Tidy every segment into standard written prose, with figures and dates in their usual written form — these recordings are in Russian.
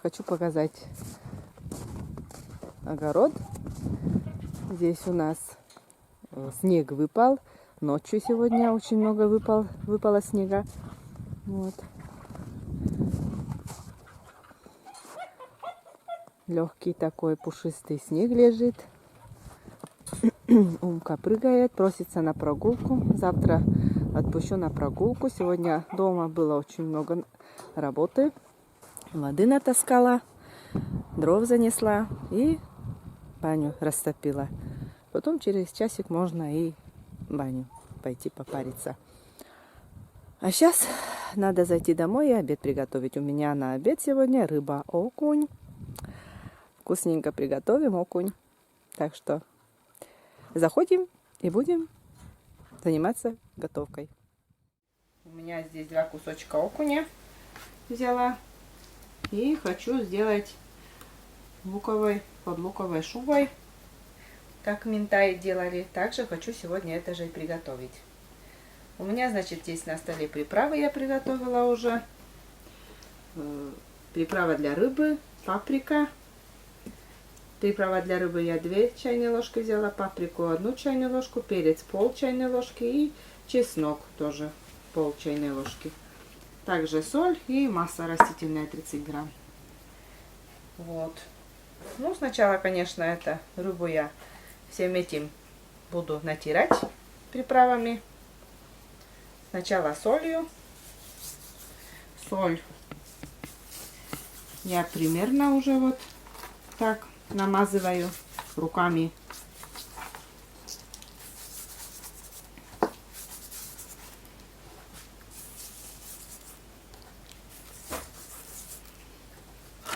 хочу показать огород. Здесь у нас снег выпал. Ночью сегодня очень много выпало снега. Вот. Легкий такой пушистый снег лежит. Умка прыгает, просится на прогулку. Завтра отпущу на прогулку. Сегодня дома было очень много работы. Воды натаскала, дров занесла и баню растопила. Потом через часик можно и в баню пойти попариться. А сейчас надо зайти домой и обед приготовить. У меня на обед сегодня рыба окунь. Вкусненько приготовим окунь. Так что заходим и будем заниматься готовкой. У меня здесь 2 кусочка окуня взяла. И хочу сделать под луковой шубой. Как минтай делали. Также хочу сегодня это же и приготовить. У меня, значит, здесь на столе приправы я приготовила уже. Приправа для рыбы, паприка. Приправа для рыбы я 2 чайные ложки взяла, паприку 1 чайную ложку, перец пол чайной ложки и чеснок тоже пол чайной ложки. Также соль и масло растительное 30 грамм. Вот. Ну, сначала, конечно, это рыбу я всем этим буду натирать приправами. Сначала солью. Соль я примерно уже вот так намазываю руками.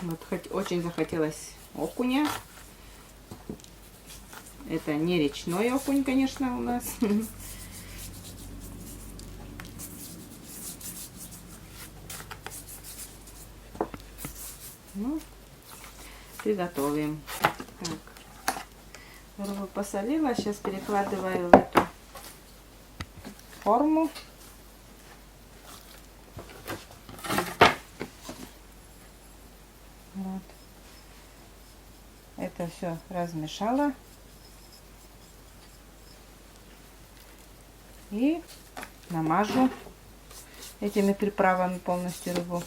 Вот очень захотелось окуня. Это не речной окунь, конечно, у нас. Ну, приготовим. Так. Рыбу посолила. Сейчас перекладываю в эту форму. Вот. Это все размешала. И намажу этими приправами полностью рыбу.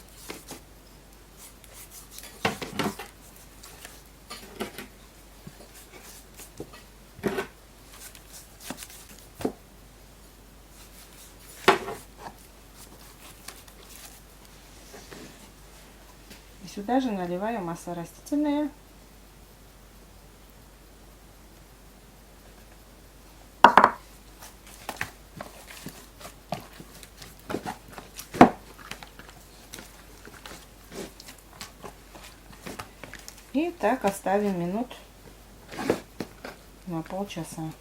И сюда же наливаю масло растительное. И так оставим минут на полчаса.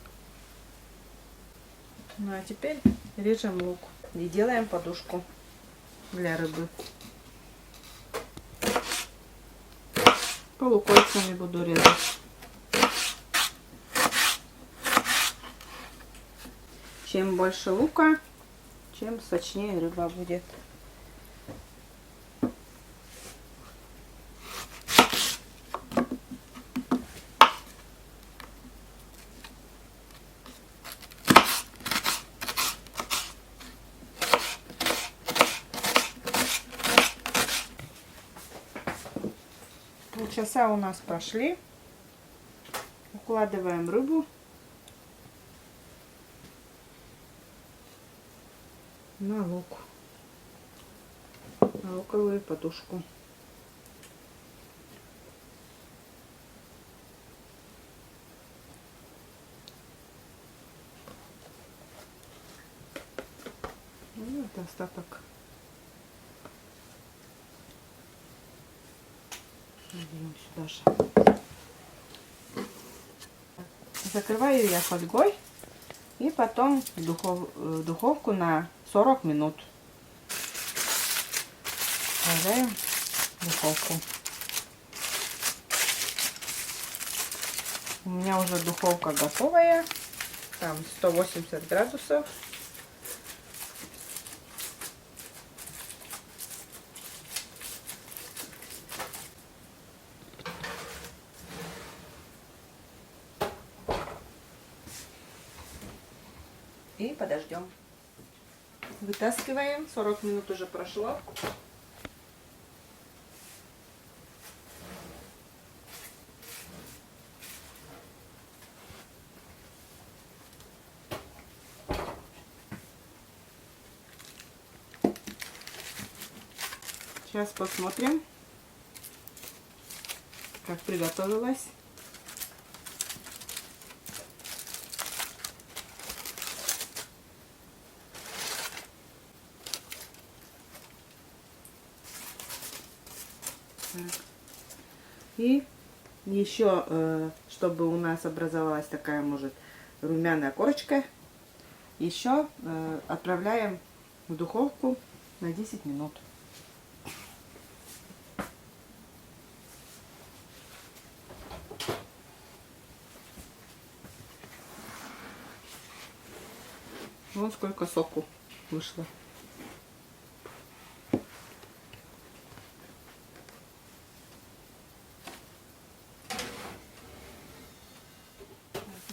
Ну а теперь режем лук и делаем подушку для рыбы. Полукольцами буду резать. Чем больше лука, чем сочнее рыба будет. Полчаса у нас прошли. Укладываем рыбу на лук, на луковую подушку. Ну, это остаток. Берем сюда же. Закрываю я фольгой и потом в духовку на 40 минут. Вставляем в духовку. У меня уже духовка готовая. Там 180 градусов. И подождем. Вытаскиваем. 40 минут уже прошло. Сейчас посмотрим, как приготовилась. И еще, чтобы у нас образовалась такая, может, румяная корочка, еще отправляем в духовку на 10 минут. Вон сколько соку вышло.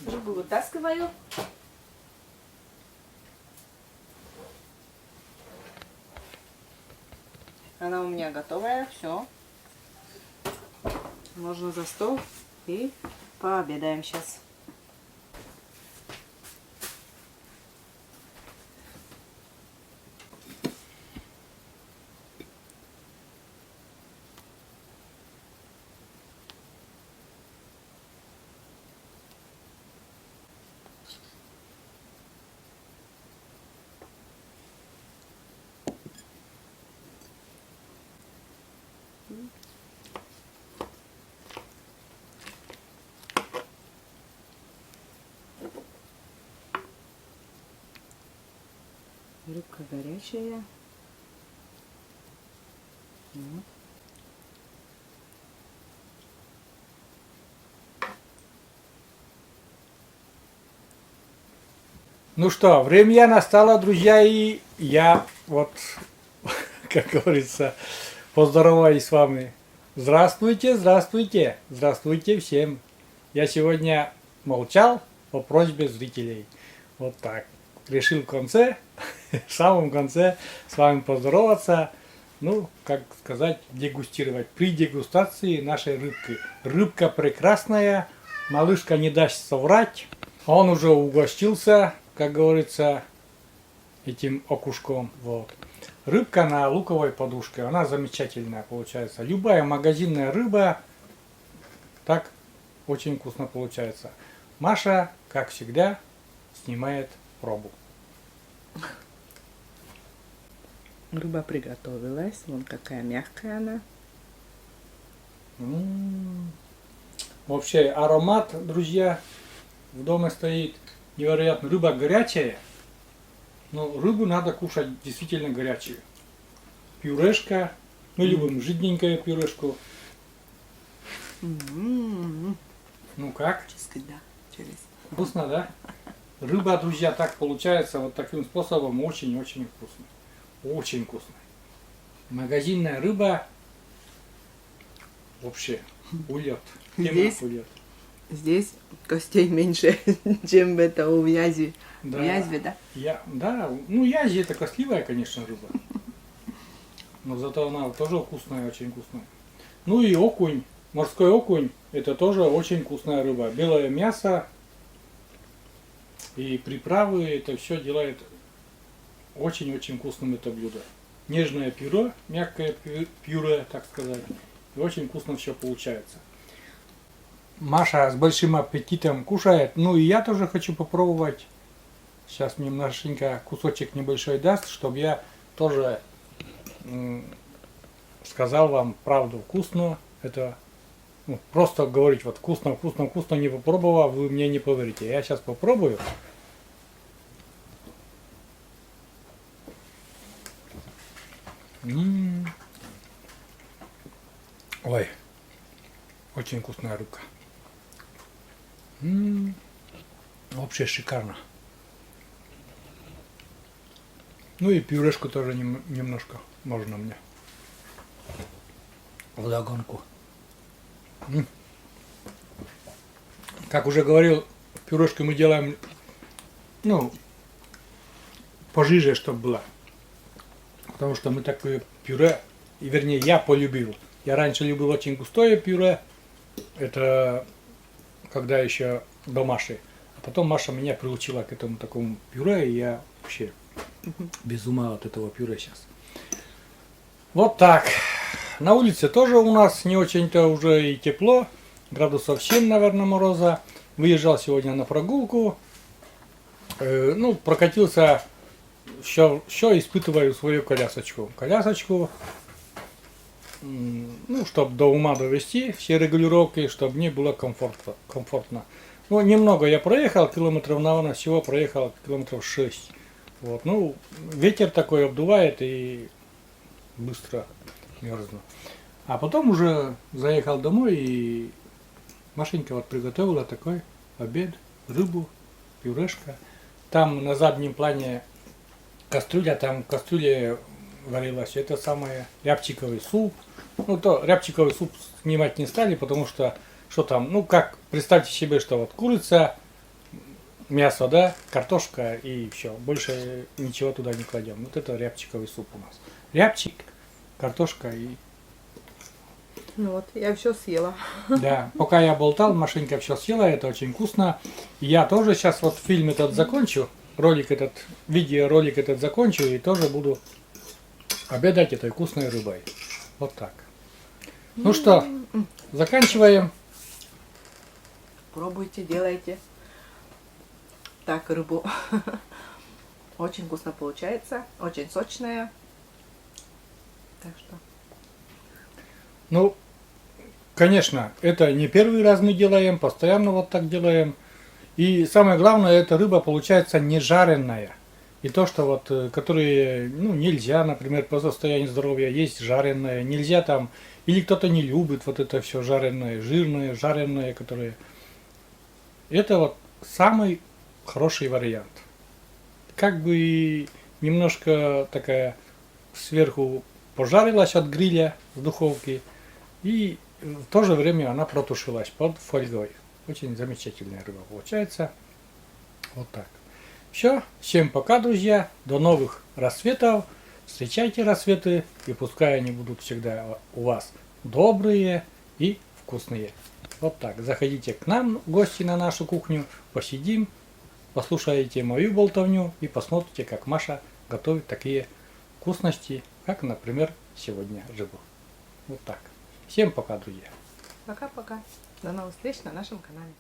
Рыбу вытаскиваю. Она у меня готовая, все. Можно за стол и пообедаем сейчас. Рыбка горячая. Вот. Ну что, время настало, друзья, и я вот, как говорится, поздороваюсь с вами. Здравствуйте, здравствуйте, здравствуйте всем. Я сегодня молчал по просьбе зрителей. Вот так. Решил в конце, в самом конце с вами поздороваться. Ну, как сказать, дегустировать. При дегустации нашей рыбки. Рыбка прекрасная, малышка не даст соврать. Он уже угостился, как говорится, этим окушком. Вот. Рыбка на луковой подушке, она замечательная получается. Любая магазинная рыба, так очень вкусно получается. Маша, как всегда, снимает пробу. Рыба приготовилась. Вон какая мягкая она. Вообще аромат, друзья, в доме стоит невероятно. Рыба горячая, но рыбу надо кушать действительно горячую. Пюрешка, мы любим жидненькую пюрешку. Ну как? Да, через. Вкусно, да? Рыба, друзья, так получается вот таким способом очень-очень вкусно. Очень вкусно. Магазинная рыба вообще улет. Здесь костей меньше, чем это у вязи. Да. В язве, да? Ну язи это костливая, конечно, рыба. Но зато она тоже вкусная, очень вкусная. Ну и окунь, морской окунь, это тоже очень вкусная рыба. Белое мясо и приправы, это все делает очень-очень вкусным это блюдо. Нежное пюре, мягкое пюре, так сказать. И очень вкусно все получается. Маша с большим аппетитом кушает. Ну и я тоже хочу попробовать. Сейчас мне немножечко кусочек небольшой даст, чтобы я тоже сказал вам правду. Вкусно. Это просто говорить вот вкусно, вкусно, вкусно, не попробовав, вы мне не поверите. Я сейчас попробую. Ой, очень вкусная рыбка. Вообще шикарно. Ну и пюрешку тоже немножко можно мне. Вдогонку. Как уже говорил, пюрешку мы делаем, пожиже, чтобы было. Потому что мы такое пюре, и вернее я полюбил. Я раньше любил очень густое пюре. Это когда еще до Маши. А потом Маша меня приучила к этому такому пюре, и я вообще без ума от этого пюре сейчас. Вот так. На улице тоже у нас не очень-то уже и тепло. Градусов 7, наверное, мороза. Выезжал сегодня на прогулку. Ну, прокатился, еще испытываю свою колясочку. Колясочку, ну, чтобы до ума довести все регулировки, чтобы мне было комфортно. Ну, немного я проехал, километров, наверное, всего проехал километров 6. Вот, ну, ветер такой обдувает и быстро мерзну. А потом уже заехал домой, и Машенька вот приготовила такой обед, рыбу, пюрешка. Там на заднем плане кастрюля, там в кастрюле варилась это самое рябчиковый суп. Ну, то рябчиковый суп снимать не стали, потому что там, ну, как, представьте себе, что вот курица, мясо, да, картошка и все. Больше ничего туда не кладем. Вот это рябчиковый суп у нас. Рябчик, картошка и... Ну вот, я все съела. Да, пока я болтал, Машенька все съела, это очень вкусно. Я тоже сейчас вот фильм этот закончу, видеоролик этот закончу и тоже буду обедать этой вкусной рыбой. Вот так. Ну что, заканчиваем. Пробуйте, делайте. Так, рыбу. Очень вкусно получается, очень сочная. Так что... Ну, конечно, это не первый раз мы делаем, постоянно вот так делаем. И самое главное, эта рыба получается не жареная. И то, что вот, которые, ну, нельзя, например, по состоянию здоровья есть жареное, нельзя там, или кто-то не любит вот это все жареное, жирное, жареное, которое... Это вот самый хороший вариант. Как бы немножко такая сверху пожарилась от гриля с духовки, и в то же время она протушилась под фольгой. Очень замечательная рыба получается. Вот так. Все. Всем пока, друзья. До новых рассветов. Встречайте рассветы, и пускай они будут всегда у вас добрые и вкусные. Вот так. Заходите к нам в гости на нашу кухню, посидим, послушайте мою болтовню и посмотрите, как Маша готовит такие вкусности, как, например, сегодня рыбу. Вот так. Всем пока, друзья. Пока-пока. До новых встреч на нашем канале.